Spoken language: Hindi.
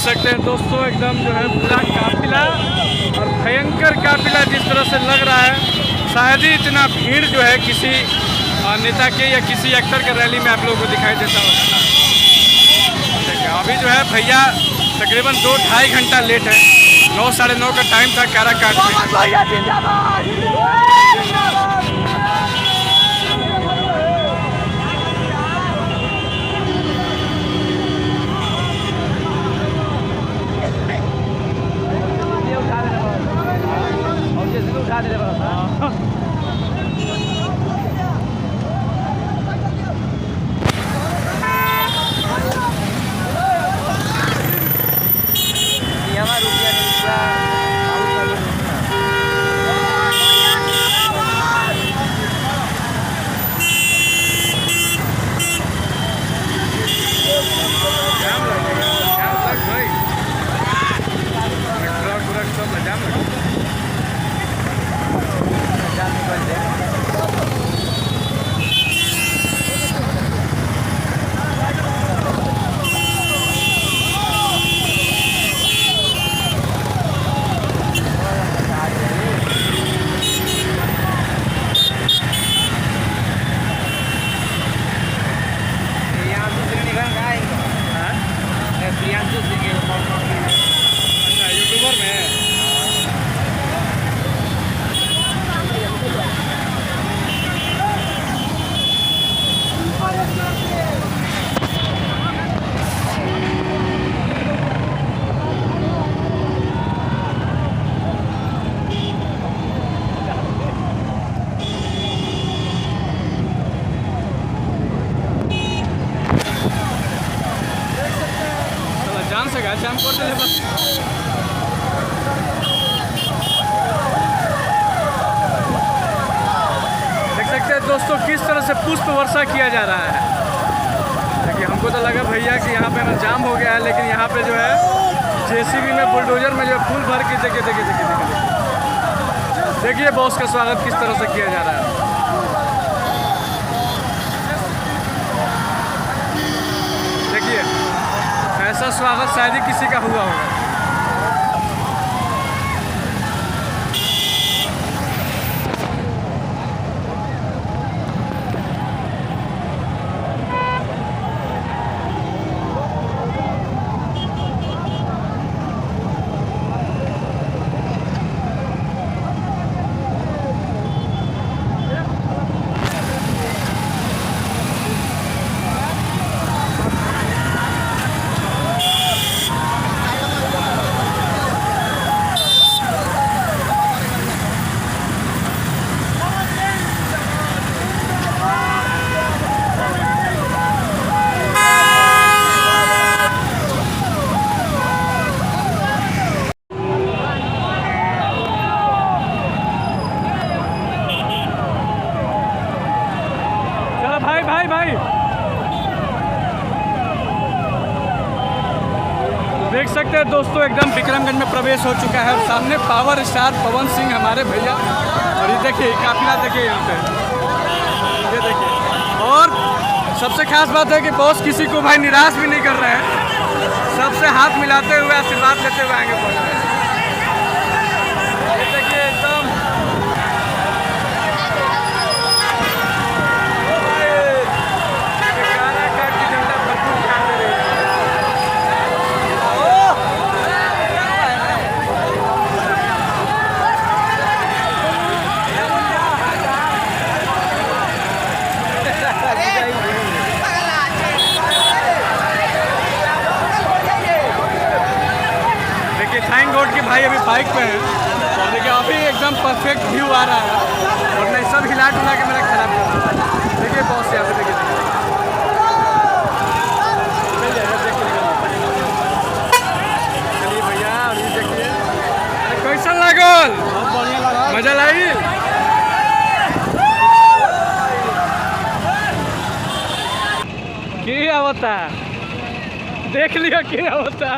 सकते हैं दोस्तों एकदम जो है पूरा काफिला और भयंकर काफिला जिस तरह से लग रहा है, शायद ही इतना भीड़ जो है किसी नेता के या किसी एक्टर के रैली में आप लोगों को दिखाई देता होगा। देखिए अभी जो है भैया तकरीबन 2-2.5 घंटा लेट है। 9 साढ़े 9 का टाइम था काराकाट में। यूट्यूबर में जान से गया शाम को बस। देख सकते हैं दोस्तों किस तरह से पुष्प वर्षा किया जा रहा है। देखिए हमको तो लगा भैया कि यहाँ पे ना जाम हो गया है, लेकिन यहाँ पे जो है जेसीबी में बुलडोजर में जो फूल भर के देखिए देखिए देखिए देखिए देखिए बॉस का स्वागत किस तरह से किया जा रहा है। देखिए ऐसा स्वागत शायद ही किसी का हुआ होगा। भाई देख सकते हैं दोस्तों एकदम विक्रमगंज में प्रवेश हो चुका है। सामने पावर स्टार पवन सिंह हमारे भैया, और ये देखिए काफिला देखिए यहाँ पे, ये देखिए। और सबसे खास बात है कि बॉस किसी को भाई निराश भी नहीं कर रहे हैं, सबसे हाथ मिलाते हुए आशीर्वाद लेते हुए आएंगे बॉस। ये देखिए एकदम थैंक गॉड कि भाई अभी बाइक पे हैं, और देखिए अभी एकदम परफेक्ट व्यू आ रहा है, और नहीं सब हिला डुला के मेरा खराब हो रहा है। देखिए बॉस यहाँ पे देखिए चलिए भैया, और ये देखिए कैसा लागल, मजा लाई। क्या होता देख लिया क्या होता।